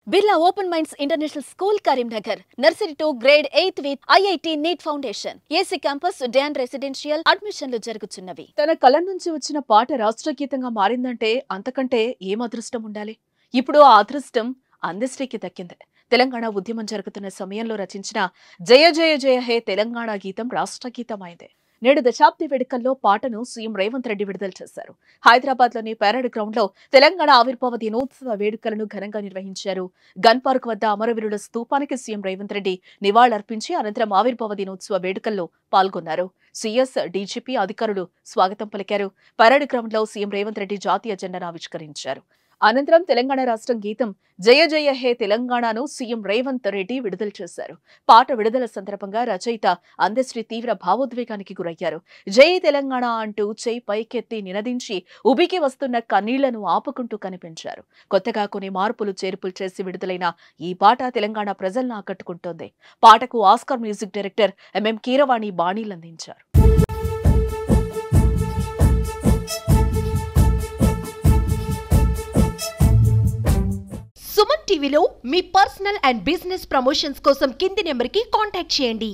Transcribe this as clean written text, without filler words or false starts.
Birla open minds international school Karimnagar nursery to grade 8 with IIT NEET foundation AC campus డాన్ residential అడ్మిషన్లు జరుగుతున్నవి. తన కళ నుంచి వచ్చిన పాట రాష్ట్ర గీతంగా మారిందంటే అంతకంటే ఏం అదృష్టం ఉండాలి. ఇప్పుడు ఆ అదృష్టం అందశ్రీకి దక్కింది. తెలంగాణ ఉద్యమం జరుగుతున్న సమయంలో రచించిన జయ జయ జయ హే తెలంగాణ గీతం రాష్ట్ర గీతం అయింది. నేడు దశాబ్ది వేడుకల్లో పాటను సీఎం రేవంత్ రెడ్డి విడుదల చేశారు. హైదరాబాద్లోని పెరేడ్ గ్రౌండ్ లో తెలంగాణ ఆవిర్భావ దినోత్సవ వేడుకలను ఘనంగా నిర్వహించారు. గన్ పార్క్ వద్ద అమరవీరుల స్తూపానికి సీఎం రేవంత్ రెడ్డి నివాళులర్పించి అనంతరం ఆవిర్భావ దినోత్సవ వేడుకల్లో పాల్గొన్నారు. సీఎస్, డీజీపీ అధికారులు స్వాగతం పలికారు. పెరేడ్ గ్రౌండ్ లో సీఎం రేవంత్ రెడ్డి జాతీయ జెండాను ఆవిష్కరించారు. అనంతరం తెలంగాణ రాష్ట్రం గీతం జయ జయ హే తెలంగాణను సీఎం రేవంత్ రెడ్డి విడుదల చేశారు. పాట విడుదల సందర్భంగా రచయిత అందశ్రీ తీవ్ర భావోద్వేగానికి గురయ్యారు. జై తెలంగాణ అంటూ చేయి పైకెత్తి నినదించి ఉబికి వస్తున్న కన్నీళ్లను ఆపుకుంటూ కనిపించారు. కొత్తగా కొన్ని మార్పులు చేర్పులు చేసి విడుదలైన ఈ పాట తెలంగాణ ప్రజలను ఆకట్టుకుంటోంది. పాటకు Oscar music director MM Keeravani బాణీలందించారు. సుమన్ టీవీలో మీ పర్సనల్ అండ్ బిజినెస్ ప్రమోషన్స్ కోసం కింది నెంబర్కి కాంటాక్ట్ చేయండి.